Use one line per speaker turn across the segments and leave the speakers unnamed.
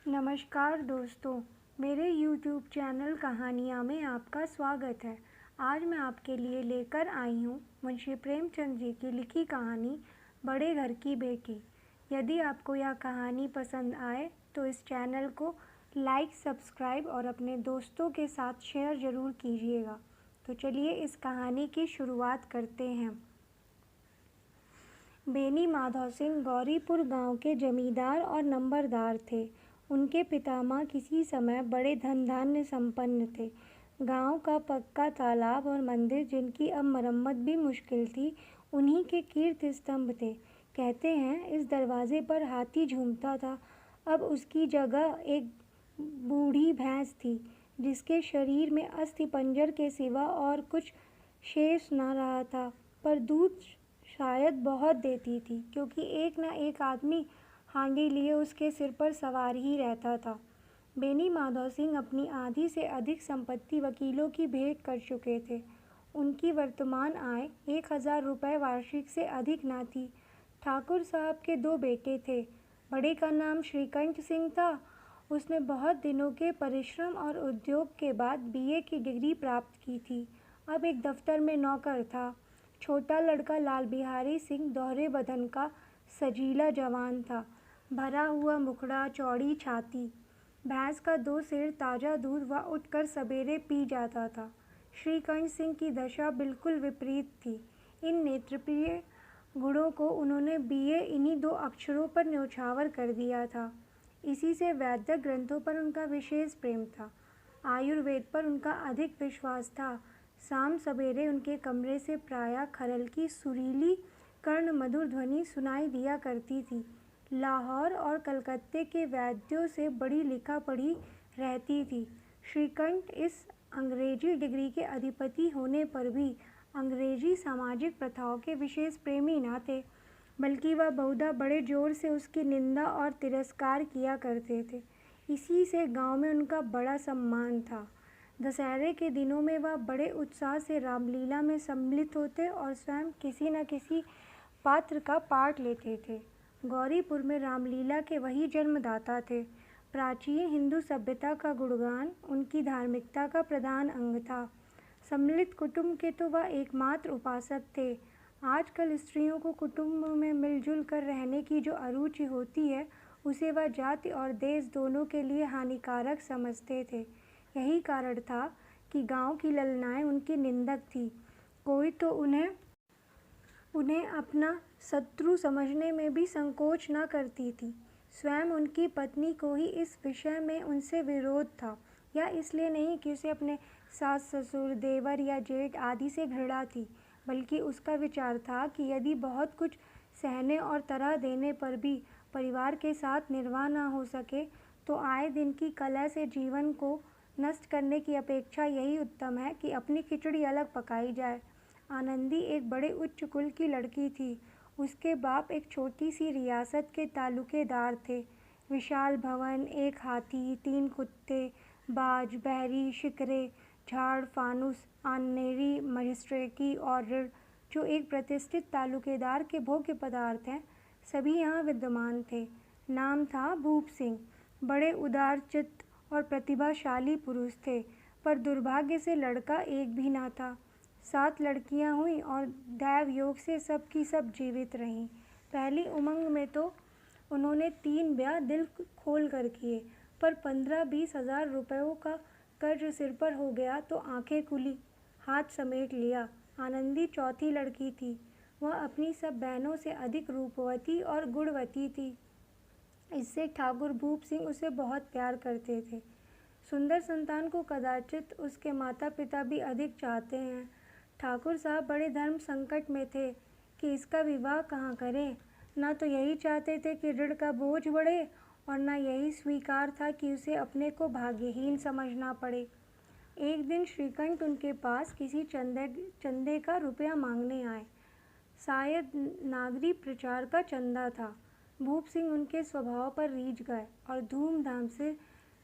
नमस्कार दोस्तों, मेरे YouTube चैनल कहानियाँ में आपका स्वागत है। आज मैं आपके लिए लेकर आई हूँ मुंशी प्रेमचंद जी की लिखी कहानी बड़े घर की बेटी। यदि आपको यह कहानी पसंद आए तो इस चैनल को लाइक, सब्सक्राइब और अपने दोस्तों के साथ शेयर ज़रूर कीजिएगा। तो चलिए इस कहानी की शुरुआत करते हैं। बेनी माधव सिंह गौरीपुर गांव के जमींदार और नंबरदार थे। उनके पितामह किसी समय बड़े धन धान्य संपन्न थे। गांव का पक्का तालाब और मंदिर, जिनकी अब मरम्मत भी मुश्किल थी, उन्हीं के कीर्ति स्तंभ थे। कहते हैं इस दरवाजे पर हाथी झूमता था। अब उसकी जगह एक बूढ़ी भैंस थी, जिसके शरीर में अस्थि पंजर के सिवा और कुछ शेष न रहा था, पर दूध शायद बहुत देती थी, क्योंकि एक न एक आदमी हांडी लिए उसके सिर पर सवार ही रहता था। बेनी माधव सिंह अपनी आधी से अधिक संपत्ति वकीलों की भेंट कर चुके थे। उनकी वर्तमान आय 1000 रुपये वार्षिक से अधिक न थी। ठाकुर साहब के 2 बेटे थे। बड़े का नाम श्रीकंठ सिंह था। उसने बहुत दिनों के परिश्रम और उद्योग के बाद BA की डिग्री प्राप्त की थी। अब एक दफ्तर में नौकर था। छोटा लड़का लाल बिहारी सिंह दोहरे बदन का सजीला जवान था। भरा हुआ मुखड़ा, चौड़ी छाती। भैंस का 2 सेर ताज़ा दूध वह उठकर सवेरे पी जाता था। श्रीकंठ सिंह की दशा बिल्कुल विपरीत थी। इन नेत्रप्रिय गुणों को उन्होंने BA इन्हीं 2 अक्षरों पर न्यौछावर कर दिया था। इसी से वैदिक ग्रंथों पर उनका विशेष प्रेम था। आयुर्वेद पर उनका अधिक विश्वास था। शाम सवेरे उनके कमरे से प्रायः खरल की सुरीली कर्ण मधुर ध्वनि सुनाई दिया करती थी। लाहौर और कलकत्ते के वैद्यों से बड़ी लिखा पढ़ी रहती थी। श्रीकंठ इस अंग्रेजी डिग्री के अधिपति होने पर भी अंग्रेजी सामाजिक प्रथाओं के विशेष प्रेमी न थे, बल्कि वह बहुधा बड़े जोर से उसकी निंदा और तिरस्कार किया करते थे। इसी से गांव में उनका बड़ा सम्मान था। दशहरे के दिनों में वह बड़े उत्साह से रामलीला में सम्मिलित होते और स्वयं किसी न किसी पात्र का पाठ लेते थे। गौरीपुर में रामलीला के वही जन्मदाता थे। प्राचीन हिंदू सभ्यता का गुणगान उनकी धार्मिकता का प्रधान अंग था। सम्मिलित कुटुंब के तो वह एकमात्र उपासक थे। आजकल स्त्रियों को कुटुंब में मिलजुल कर रहने की जो अरुचि होती है, उसे वह जाति और देश दोनों के लिए हानिकारक समझते थे। यही कारण था कि गांव की ललनाएं उनकी निंदक थी। कोई तो उन्हें अपना शत्रु समझने में भी संकोच न करती थी। स्वयं उनकी पत्नी को ही इस विषय में उनसे विरोध था। या इसलिए नहीं कि उसे अपने सास ससुर, देवर या जेठ आदि से घृणा थी, बल्कि उसका विचार था कि यदि बहुत कुछ सहने और तरह देने पर भी परिवार के साथ निर्वाह न हो सके, तो आए दिन की कलह से जीवन को नष्ट करने की अपेक्षा यही उत्तम है कि अपनी खिचड़ी अलग पकाई जाए। आनंदी एक बड़े उच्च कुल की लड़की थी। उसके बाप एक छोटी सी रियासत के तालुकेदार थे। विशाल भवन, 1 हाथी, 3 कुत्ते, बाज, बहरी, शिकरे, झाड़, फानुस, आनेरी, मजिस्ट्रेटी और ऋण, जो एक प्रतिष्ठित तालुकेदार के भोग्य पदार्थ हैं, सभी यहाँ विद्यमान थे। नाम था भूप सिंह। बड़े उदारचित्त और प्रतिभाशाली पुरुष थे, पर दुर्भाग्य से लड़का एक भी न था। 7 लड़कियां हुईं और दैव योग से सब की सब जीवित रहीं। पहली उमंग में तो उन्होंने 3 ब्याह दिल खोल कर किए, पर 15-20 हजार रुपयों का कर्ज सिर पर हो गया तो आंखें खुली, हाथ समेट लिया। आनंदी चौथी लड़की थी। वह अपनी सब बहनों से अधिक रूपवती और गुणवती थी। इससे ठाकुर भूप सिंह उसे बहुत प्यार करते थे। सुंदर संतान को कदाचित उसके माता पिता भी अधिक चाहते हैं। ठाकुर साहब बड़े धर्म संकट में थे कि इसका विवाह कहाँ करें। न तो यही चाहते थे कि ऋण का बोझ बढ़े, और न यही स्वीकार था कि उसे अपने को भाग्यहीन समझना पड़े। एक दिन श्रीकंठ उनके पास किसी चंदे का रुपया मांगने आए। शायद नागरी प्रचार का चंदा था। भूप सिंह उनके स्वभाव पर रीझ गए और धूमधाम से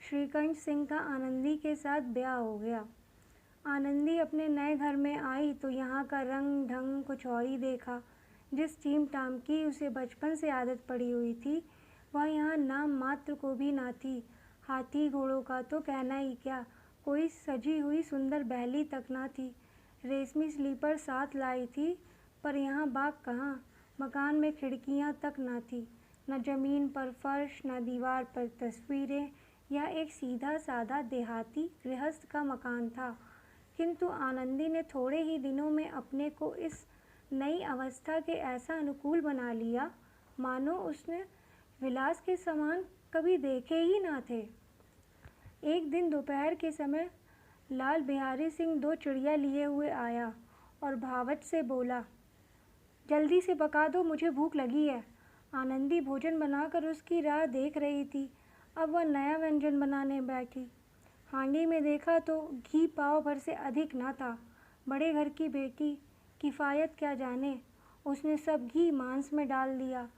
श्रीकंठ सिंह का आनंदी के साथ ब्याह हो गया। आनंदी अपने नए घर में आई तो यहाँ का रंग ढंग कुछ और ही देखा। जिस टीम टाम की उसे बचपन से आदत पड़ी हुई थी, वह यहाँ नाम मात्र को भी ना थी। हाथी घोड़ों का तो कहना ही क्या, कोई सजी हुई सुंदर बहली तक ना थी। रेशमी स्लीपर साथ लाई थी, पर यहाँ बाग कहाँ। मकान में खिड़कियाँ तक ना थी, न जमीन पर फर्श, न दीवार पर तस्वीरें। यह एक सीधा साधा देहाती गृहस्थ का मकान था, किंतु आनंदी ने थोड़े ही दिनों में अपने को इस नई अवस्था के ऐसा अनुकूल बना लिया, मानो उसने विलास के सामान कभी देखे ही ना थे। एक दिन दोपहर के समय लाल बिहारी सिंह 2 चिड़िया लिए हुए आया और भावच से बोला, जल्दी से पका दो, मुझे भूख लगी है। आनंदी भोजन बनाकर उसकी राह देख रही थी। अब वह नया व्यंजन बनाने बैठी। हांडी में देखा तो घी पाव भर से अधिक न था। बड़े घर की बेटी किफ़ायत क्या जाने, उसने सब घी मांस में डाल दिया।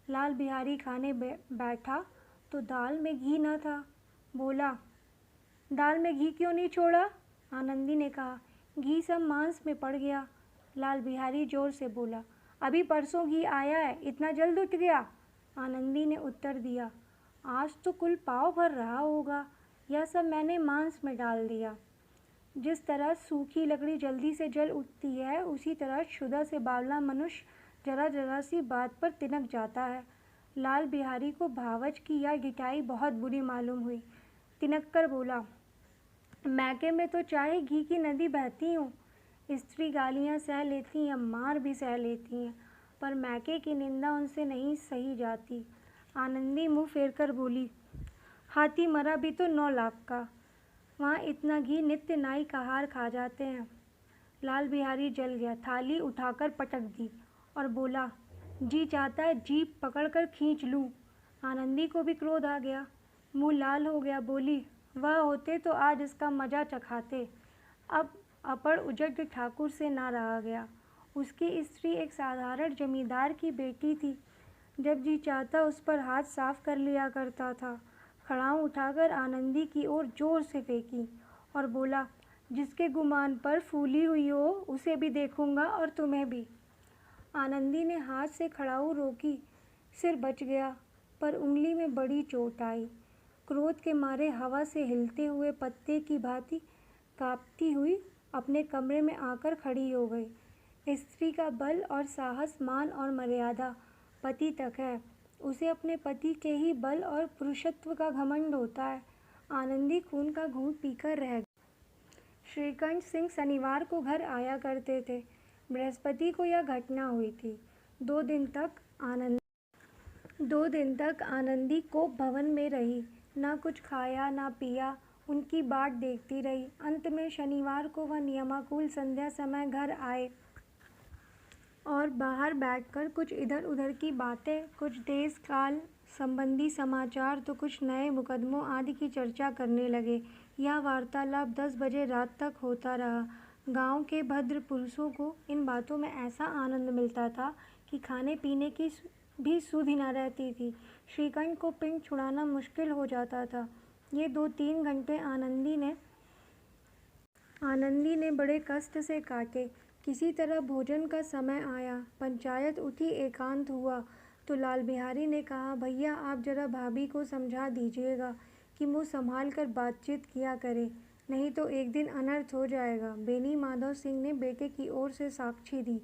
लाल बिहारी खाने बैठा तो दाल में घी न था। बोला, दाल में घी क्यों नहीं छोड़ा? आनंदी ने कहा, घी सब मांस में पड़ गया। लाल बिहारी जोर से बोला, अभी परसों घी आया है, इतना जल्द उठ गया? आनंदी ने उत्तर दिया, आज तो कुल पाव भर रहा होगा, यह सब मैंने मांस में डाल दिया। जिस तरह सूखी लकड़ी जल्दी से जल उठती है, उसी तरह क्षुधा से बावला मनुष्य जरा जरा सी बात पर तिनक जाता है। लाल बिहारी को भावच की यह गिटाई बहुत बुरी मालूम हुई। तिनक कर बोला, मैके में तो चाहे घी की नदी बहती हो। स्त्री गालियाँ सह लेती हैं, मार भी सह लेती हैं, पर मैके की निंदा उनसे नहीं सही जाती। आनंदी मुँह फेर कर बोली, हाथी मरा भी तो 9 लाख का, वहाँ इतना घी नित्य नाई का हार खा जाते हैं। लाल बिहारी जल गया, थाली उठाकर पटक दी और बोला, जी चाहता है जीभ पकड़कर खींच लूँ। आनंदी को भी क्रोध आ गया, मुँह लाल हो गया। बोली, वह होते तो आज इसका मजा चखाते। अब अपड़ उजड़ ठाकुर से ना रहा गया। उसकी स्त्री एक साधारण जमींदार की बेटी थी। जब जी चाहता उस पर हाथ साफ कर लिया करता था। खड़ाऊ उठाकर आनंदी की ओर जोर से फेंकी और बोला, जिसके गुमान पर फूली हुई हो उसे भी देखूंगा और तुम्हें भी। आनंदी ने हाथ से खड़ाऊ रोकी, सिर बच गया, पर उंगली में बड़ी चोट आई। क्रोध के मारे हवा से हिलते हुए पत्ते की भांति कांपती हुई अपने कमरे में आकर खड़ी हो गई। स्त्री का बल और साहस, मान और मर्यादा पति तक है। उसे अपने पति के ही बल और पुरुषत्व का घमंड होता है। आनंदी खून का घूंट पीकर रह गई। श्रीकंठ सिंह शनिवार को घर आया करते थे। बृहस्पति को यह घटना हुई थी। 2 दिन तक आनंदी कोप भवन में रही, ना कुछ खाया ना पिया, उनकी बाट देखती रही। अंत में शनिवार को वह नियमानुकूल संध्या समय घर आए और बाहर बैठकर कुछ इधर उधर की बातें, कुछ देश काल संबंधी समाचार तो कुछ नए मुकदमों आदि की चर्चा करने लगे। यह वार्तालाप 10 बजे रात तक होता रहा। गांव के भद्र पुरुषों को इन बातों में ऐसा आनंद मिलता था कि खाने पीने की भी सुध न रहती थी। श्रीकंठ को पिंड छुड़ाना मुश्किल हो जाता था। ये 2-3 घंटे आनंदी ने बड़े कष्ट से काटे। किसी तरह भोजन का समय आया, पंचायत उठी, एकांत हुआ तो लाल बिहारी ने कहा, भैया आप जरा भाभी को समझा दीजिएगा कि मुँह संभाल कर बातचीत किया करे, नहीं तो एक दिन अनर्थ हो जाएगा। बेनी माधव सिंह ने बेटे की ओर से साक्षी दी।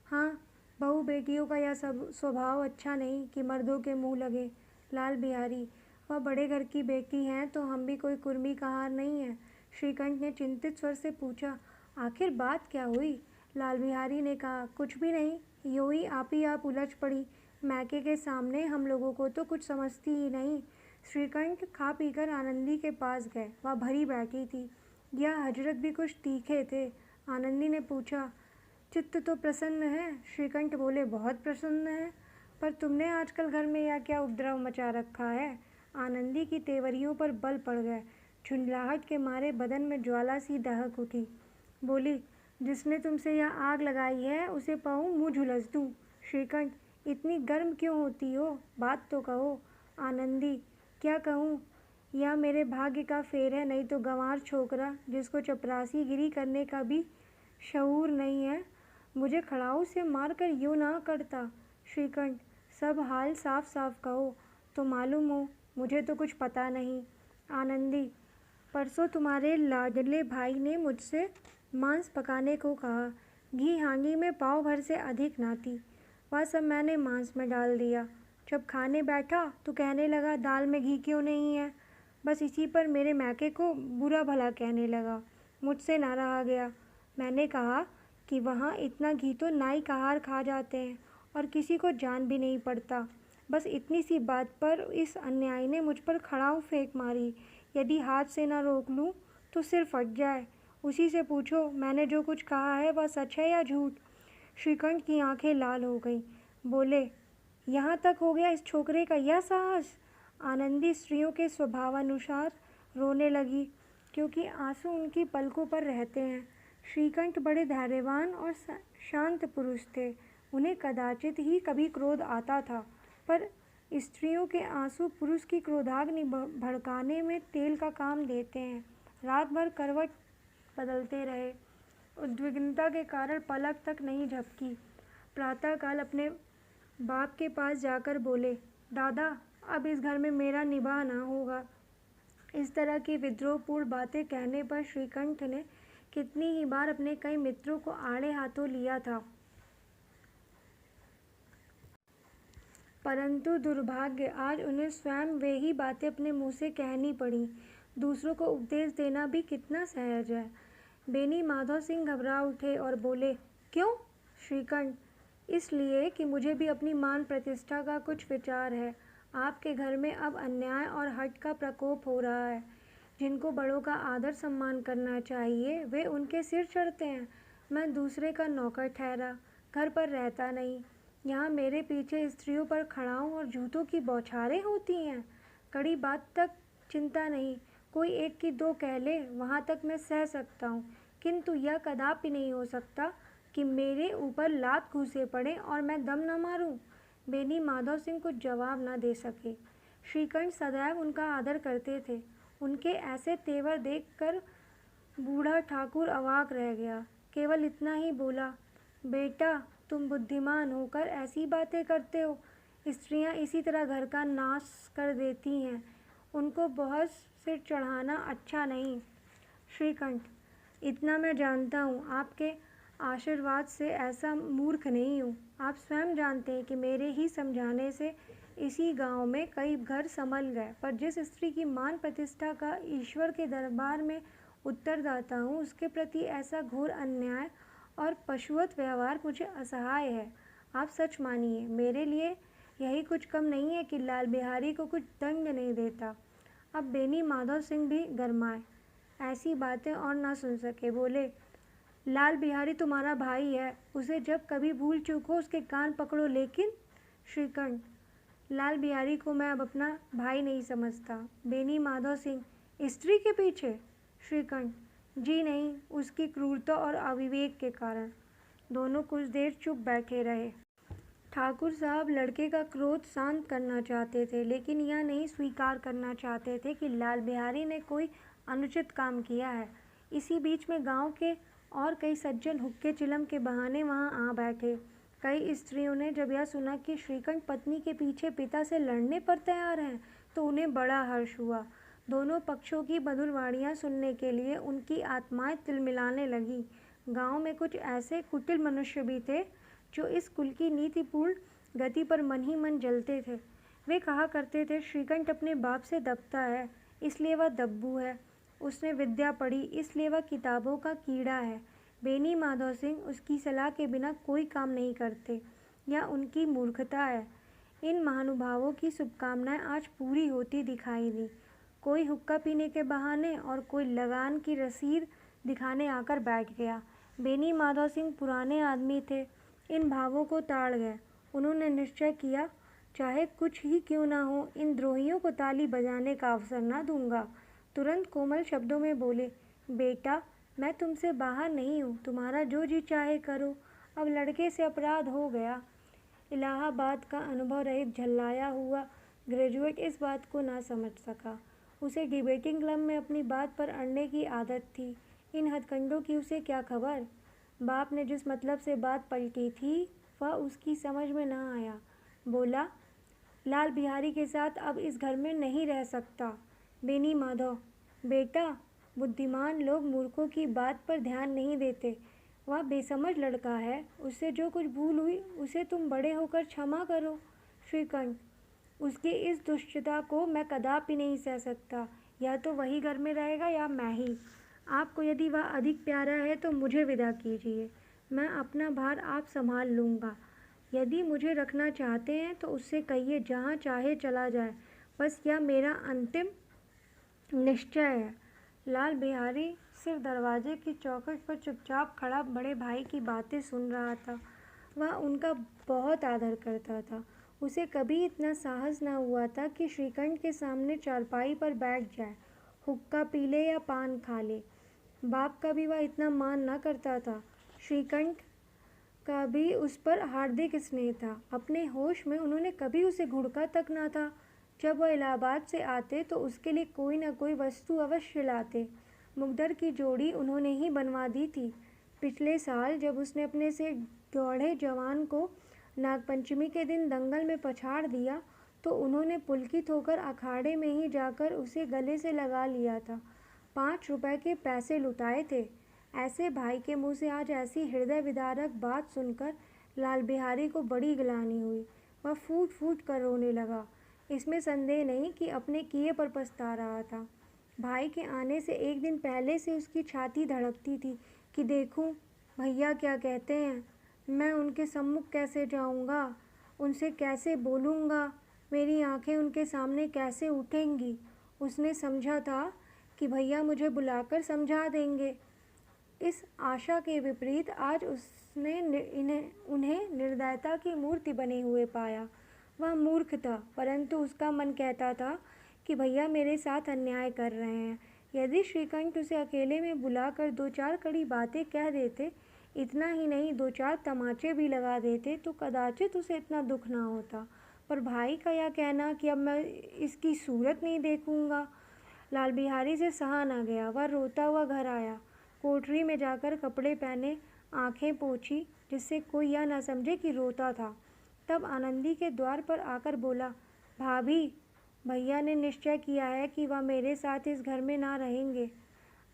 हाँ, बहू बेटियों का यह सब स्वभाव अच्छा नहीं कि मर्दों के मुँह लगे। लाल बिहारी, वह बड़े घर की बेटी हैं तो हम भी कोई कुर्मी कहार नहीं है। श्रीकंठ ने चिंतित स्वर से पूछा, आखिर बात क्या हुई? लाल बिहारी ने कहा, कुछ भी नहीं, यूं ही आप उलझ पड़ी। मैके के सामने हम लोगों को तो कुछ समझती ही नहीं। श्रीकंठ खा पीकर आनंदी के पास गए। वह भरी बैठी थी। यह हजरत भी कुछ तीखे थे। आनंदी ने पूछा, चित्त तो प्रसन्न है? श्रीकंठ बोले, बहुत प्रसन्न है, पर तुमने आजकल घर में यह क्या उपद्रव मचा रखा है? आनंदी की तेवरियों पर बल पड़ गए। झुंझलाहट के मारे बदन में ज्वाला सी दहक उठी। बोली, जिसने तुमसे यह आग लगाई है उसे पाऊँ मुँह झुलस दूँ। श्रीकंठ, इतनी गर्म क्यों होती हो? बात तो कहो। आनंदी, क्या कहूँ, यह मेरे भाग्य का फेर है, नहीं तो गंवार छोकरा जिसको चपरासी गिरी करने का भी शऊर नहीं है, मुझे खड़ाऊ से मारकर यूँ ना करता। श्रीकंठ, सब हाल साफ साफ कहो। तो मालूम हो, मुझे तो कुछ पता नहीं। आनंदी, परसों तुम्हारे लाडले भाई ने मुझसे मांस पकाने को कहा। घी हांडी में पाव भर से अधिक ना थी। वह सब मैंने मांस में डाल दिया। जब खाने बैठा तो कहने लगा दाल में घी क्यों नहीं है। बस इसी पर मेरे मैके को बुरा भला कहने लगा। मुझसे ना रहा गया। मैंने कहा कि वहाँ इतना घी तो नाई कहार खा जाते हैं और किसी को जान भी नहीं पड़ता। बस इतनी सी बात पर इस अन्यायी ने मुझ पर खड़ाऊ फेंक मारी। यदि हाथ से ना रोक लूँ तो सिर फट जाए। उसी से पूछो मैंने जो कुछ कहा है वह सच है या झूठ। श्रीकंठ की आंखें लाल हो गईं। बोले, यहाँ तक हो गया इस छोकरे का यह साहस। आनंदी स्त्रियों के स्वभावानुसार रोने लगी, क्योंकि आंसू उनकी पलकों पर रहते हैं। श्रीकंठ बड़े धैर्यवान और शांत पुरुष थे। उन्हें कदाचित ही कभी क्रोध आता था, पर स्त्रियों के आंसू पुरुष की क्रोधाग्नि भड़काने में तेल का काम देते हैं। रात भर करवट बदलते रहे। उद्विग्नता के कारण पलक तक नहीं झपकी। प्रातःकाल अपने बाप के पास जाकर बोले, दादा, अब इस घर में मेरा निवाह ना होगा। इस तरह की विद्रोहपूर्ण बातें कहने पर श्रीकंठ ने कितनी ही बार अपने कई मित्रों को आड़े हाथों लिया था, परंतु दुर्भाग्य आज उन्हें स्वयं वे ही बातें अपने मुंह से कहनी पड़ी। दूसरों को उपदेश देना भी कितना सहज है। बेनी माधव सिंह घबरा उठे और बोले, क्यों श्रीकंठ? इसलिए कि मुझे भी अपनी मान प्रतिष्ठा का कुछ विचार है। आपके घर में अब अन्याय और हठ का प्रकोप हो रहा है। जिनको बड़ों का आदर सम्मान करना चाहिए वे उनके सिर चढ़ते हैं। मैं दूसरे का नौकर ठहरा, घर पर रहता नहीं। यहाँ मेरे पीछे स्त्रियों पर खड़ाऊँ और जूतों की बौछारें होती हैं। कड़ी बात तक चिंता नहीं, कोई एक की दो कह ले, वहाँ तक मैं सह सकता हूँ, किंतु यह कदापि नहीं हो सकता कि मेरे ऊपर लात घुसे पड़े और मैं दम न मारूं। बेनी माधव सिंह कुछ जवाब न दे सके। श्रीकंठ सदैव उनका आदर करते थे। उनके ऐसे तेवर देखकर बूढ़ा ठाकुर अवाक रह गया। केवल इतना ही बोला, बेटा, तुम बुद्धिमान होकर ऐसी बातें करते हो। स्त्रियां इसी तरह घर का नाश कर देती हैं। उनको बहुत सिर चढ़ाना अच्छा नहीं। श्रीकंठ, इतना मैं जानता हूँ, आपके आशीर्वाद से ऐसा मूर्ख नहीं हूँ। आप स्वयं जानते हैं कि मेरे ही समझाने से इसी गांव में कई घर संभल गए, पर जिस स्त्री की मान प्रतिष्ठा का ईश्वर के दरबार में उत्तरदाता हूँ, उसके प्रति ऐसा घोर अन्याय और पशुवत व्यवहार मुझे असहाय है। आप सच मानिए, मेरे लिए यही कुछ कम नहीं है कि लाल बिहारी को कुछ दंड नहीं देता। अब बेनी माधव सिंह भी गरमाए, ऐसी बातें और ना सुन सके। बोले, लाल बिहारी तुम्हारा भाई है, उसे जब कभी भूल चूक हो उसके कान पकड़ो। लेकिन श्रीकंठ, लाल बिहारी को मैं अब अपना भाई नहीं समझता। बेनी माधव सिंह, स्त्री के पीछे? श्रीकंठ, जी नहीं, उसकी क्रूरता और अविवेक के कारण। दोनों कुछ देर चुप बैठे रहे। ठाकुर साहब लड़के का क्रोध शांत करना चाहते थे, लेकिन यह नहीं स्वीकार करना चाहते थे कि लाल बिहारी ने कोई अनुचित काम किया है। इसी बीच में गांव के और कई सज्जन हुक्के चिलम के बहाने वहां आ बैठे। कई स्त्रियों ने जब यह सुना कि श्रीकंठ पत्नी के पीछे पिता से लड़ने पर तैयार हैं, तो उन्हें बड़ा हर्ष हुआ। दोनों पक्षों की मधुर वाणियाँ सुनने के लिए उनकी आत्माएं तिलमिलाने लगी। गांव में कुछ ऐसे कुटिल मनुष्य भी थे जो इस कुल की नीतिपूर्ण गति पर मन ही मन जलते थे। वे कहा करते थे, श्रीकंठ अपने बाप से दबता है, इसलिए वह दब्बू है। उसने विद्या पढ़ी, इसलिए वह किताबों का कीड़ा है। बेनी माधव सिंह उसकी सलाह के बिना कोई काम नहीं करते। यह उनकी मूर्खता है। इन महानुभावों की शुभकामनाएं आज पूरी होती दिखाई दी। कोई हुक्का पीने के बहाने और कोई लगान की रसीद दिखाने आकर बैठ गया। बेनी माधव सिंह पुराने आदमी थे, इन भावों को ताड़ गए। उन्होंने निश्चय किया, चाहे कुछ ही क्यों ना हो, इन द्रोहियों को ताली बजाने का अवसर ना दूंगा। तुरंत कोमल शब्दों में बोले, बेटा, मैं तुमसे बाहर नहीं हूँ, तुम्हारा जो जी चाहे करो। अब लड़के से अपराध हो गया। इलाहाबाद का अनुभव रहित झल्लाया हुआ ग्रेजुएट इस बात को ना समझ सका। उसे डिबेटिंग क्लब में अपनी बात पर अड़ने की आदत थी। इन हथकंडों की उसे क्या खबर। बाप ने जिस मतलब से बात पलटी थी वह उसकी समझ में न आया। बोला, लाल बिहारी के साथ अब इस घर में नहीं रह सकता। बेनी माधव, बेटा, बुद्धिमान लोग मूर्खों की बात पर ध्यान नहीं देते। वह बेसमझ लड़का है, उससे जो कुछ भूल हुई उसे तुम बड़े होकर क्षमा करो। श्रीकंठ, उसकी इस दुष्टता को मैं कदापि नहीं सह सकता। या तो वही घर में रहेगा या मैं ही। आपको यदि वह अधिक प्यारा है तो मुझे विदा कीजिए। मैं अपना भार आप संभाल लूँगा। यदि मुझे रखना चाहते हैं तो उससे कहिए जहाँ चाहे चला जाए। बस यह मेरा अंतिम निश्चय है। लाल बिहारी सिर्फ दरवाजे की चौखट पर चुपचाप खड़ा बड़े भाई की बातें सुन रहा था। वह उनका बहुत आदर करता था। उसे कभी इतना साहस न हुआ था कि श्रीकंठ के सामने चारपाई पर बैठ जाए, हुक्का पी ले या पान खा ले। बाप का भी वह इतना मान न करता था। श्रीकंठ का भी उस पर हार्दिक स्नेह था। अपने होश में उन्होंने कभी उसे घुड़का तक न था। जब वह इलाहाबाद से आते तो उसके लिए कोई न कोई वस्तु अवश्य लाते। मुकद्दर की जोड़ी उन्होंने ही बनवा दी थी। पिछले साल जब उसने अपने से गौड़े जवान को नागपंचमी के दिन दंगल में पछाड़ दिया तो उन्होंने पुलकित होकर अखाड़े में ही जाकर उसे गले से लगा लिया था। 5 रुपए के पैसे लुटाए थे। ऐसे भाई के मुंह से आज ऐसी हृदय विदारक बात सुनकर लाल बिहारी को बड़ी ग्लानि हुई। वह फूट फूट कर रोने लगा। इसमें संदेह नहीं कि अपने किए पर पछता रहा था। भाई के आने से एक दिन पहले से उसकी छाती धड़कती थी कि देखूं भैया क्या कहते हैं। मैं उनके सम्मुख कैसे जाऊंगा, उनसे कैसे बोलूंगा, मेरी आंखें उनके सामने कैसे उठेंगी। उसने समझा था कि भैया मुझे बुलाकर समझा देंगे। इस आशा के विपरीत आज उसने उन्हें निर्दयता की मूर्ति बने हुए पाया। वह मूर्ख था, परंतु उसका मन कहता था कि भैया मेरे साथ अन्याय कर रहे हैं। यदि श्रीकंठ उसे अकेले में बुलाकर 2-4 कड़ी बातें कह देते, इतना ही नहीं 2-4 तमाचे भी लगा देते तो कदाचित उसे इतना दुख ना होता। पर भाई का यह कहना कि अब मैं इसकी सूरत नहीं देखूंगा, लाल बिहारी से सहा न गया। वह रोता हुआ घर आया। कोठरी में जाकर कपड़े पहने, आंखें पोंछी जिससे कोई यह न समझे कि रोता था। तब आनंदी के द्वार पर आकर बोला, भाभी, भैया ने निश्चय किया है कि वह मेरे साथ इस घर में ना रहेंगे।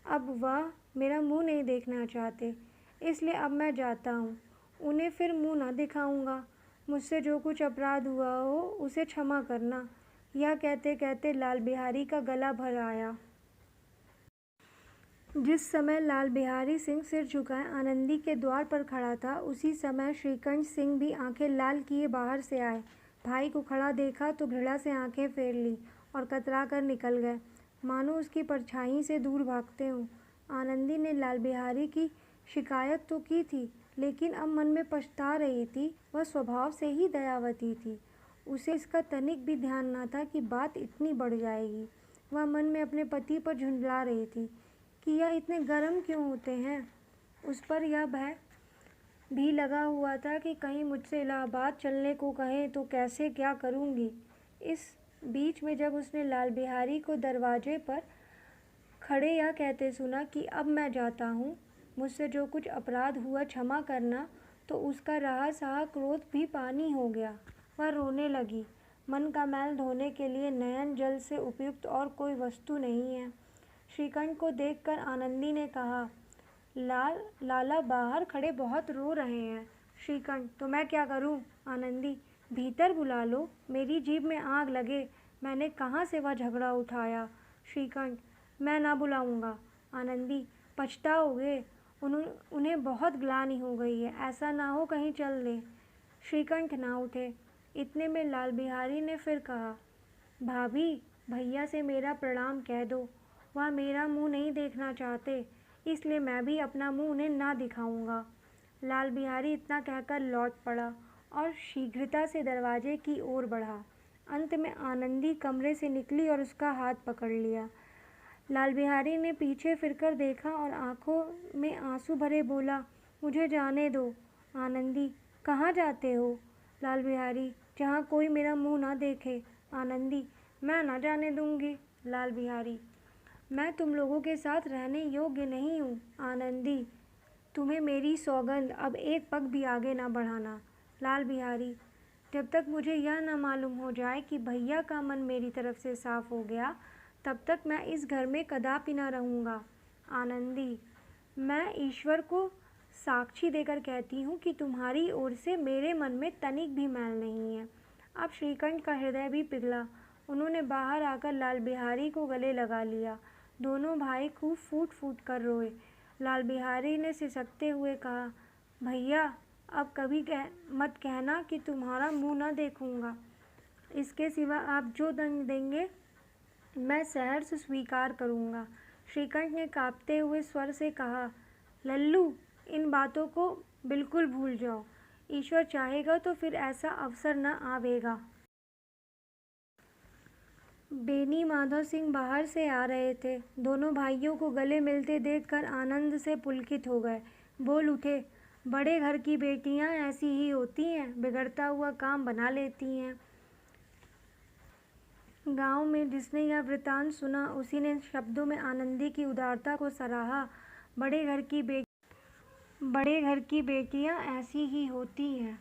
अब वह मेरा मुंह नहीं देखना चाहते, इसलिए अब मैं जाता हूँ। उन्हें फिर मुंह न दिखाऊंगा। मुझसे जो कुछ अपराध हुआ हो उसे क्षमा करना। यह कहते कहते लाल बिहारी का गला भर आया। जिस समय लाल बिहारी सिंह सिर झुकाए आनंदी के द्वार पर खड़ा था, उसी समय श्रीकंठ सिंह भी आंखें लाल किए बाहर से आए। भाई को खड़ा देखा तो घृणा से आंखें फेर ली और कतरा कर निकल गए, मानो उसकी परछाई से दूर भागते हों। आनंदी ने लाल बिहारी की शिकायत तो की थी, लेकिन अब मन में पछता रही थी। वह स्वभाव से ही दयावती थी। उसे इसका तनिक भी ध्यान न था कि बात इतनी बढ़ जाएगी। वह मन में अपने पति पर झुंझला रही थी कि यह इतने गर्म क्यों होते हैं। उस पर यह भय भी लगा हुआ था कि कहीं मुझसे इलाहाबाद चलने को कहें तो कैसे क्या करूंगी। इस बीच में जब उसने लाल बिहारी को दरवाजे पर खड़े यह कहते सुना कि अब मैं जाता हूँ, मुझसे जो कुछ अपराध हुआ क्षमा करना, तो उसका रहा सहा क्रोध भी पानी हो गया। वह रोने लगी। मन का मैल धोने के लिए नयन जल से उपयुक्त और कोई वस्तु नहीं है। श्रीकंठ को देखकर आनंदी ने कहा, लाला बाहर खड़े बहुत रो रहे हैं। श्रीकंठ, तो मैं क्या करूं? आनंदी, भीतर बुला लो, मेरी जीभ में आग लगे। मैंने कहाँ से वह झगड़ा उठाया। श्रीकंठ, मैं ना बुलाऊंगा। आनंदी, पछताओगे, उन्हें बहुत ग्लानि हो गई है, ऐसा ना हो कहीं चल दें। श्रीकंठ ना उठे। इतने में लाल बिहारी ने फिर कहा, भाभी, भैया से मेरा प्रणाम कह दो। वह मेरा मुंह नहीं देखना चाहते, इसलिए मैं भी अपना मुंह उन्हें ना दिखाऊंगा। लाल बिहारी इतना कहकर लौट पड़ा और शीघ्रता से दरवाजे की ओर बढ़ा। अंत में आनंदी कमरे से निकली और उसका हाथ पकड़ लिया। लाल बिहारी ने पीछे फिरकर देखा और आंखों में आंसू भरे बोला, मुझे जाने दो। आनंदी, कहाँ जाते हो? लाल बिहारी, जहाँ कोई मेरा मुंह ना देखे। आनंदी, मैं ना जाने दूंगी। लाल बिहारी, मैं तुम लोगों के साथ रहने योग्य नहीं हूँ। आनंदी, तुम्हें मेरी सौगंध, अब एक पग भी आगे ना बढ़ाना। लाल बिहारी, जब तक मुझे यह न मालूम हो जाए कि भैया का मन मेरी तरफ से साफ हो गया, तब तक मैं इस घर में कदापि न रहूँगा। आनंदी, मैं ईश्वर को साक्षी देकर कहती हूँ कि तुम्हारी ओर से मेरे मन में तनिक भी मैल नहीं है। अब श्रीकंठ का हृदय भी पिघला। उन्होंने बाहर आकर लाल बिहारी को गले लगा लिया। दोनों भाई खूब फूट फूट कर रोए। लाल बिहारी ने सिसकते हुए कहा, भैया, अब कभी मत कहना कि तुम्हारा मुंह न देखूंगा। इसके सिवा आप जो दंड देंगे मैं सहर्ष स्वीकार करूंगा। श्रीकंठ ने कांपते हुए स्वर से कहा, लल्लू, इन बातों को बिल्कुल भूल जाओ। ईश्वर चाहेगा तो फिर ऐसा अवसर न आवेगा। बेनी माधव सिंह बाहर से आ रहे थे। दोनों भाइयों को गले मिलते देखकर आनंद से पुलकित हो गए। बोल उठे, बड़े घर की बेटियां ऐसी ही होती हैं, बिगड़ता हुआ काम बना लेती हैं। गांव में जिसने यह वृतांत सुना, उसी ने शब्दों में आनंदी की उदारता को सराहा। बड़े घर की बेटियां ऐसी ही होती हैं।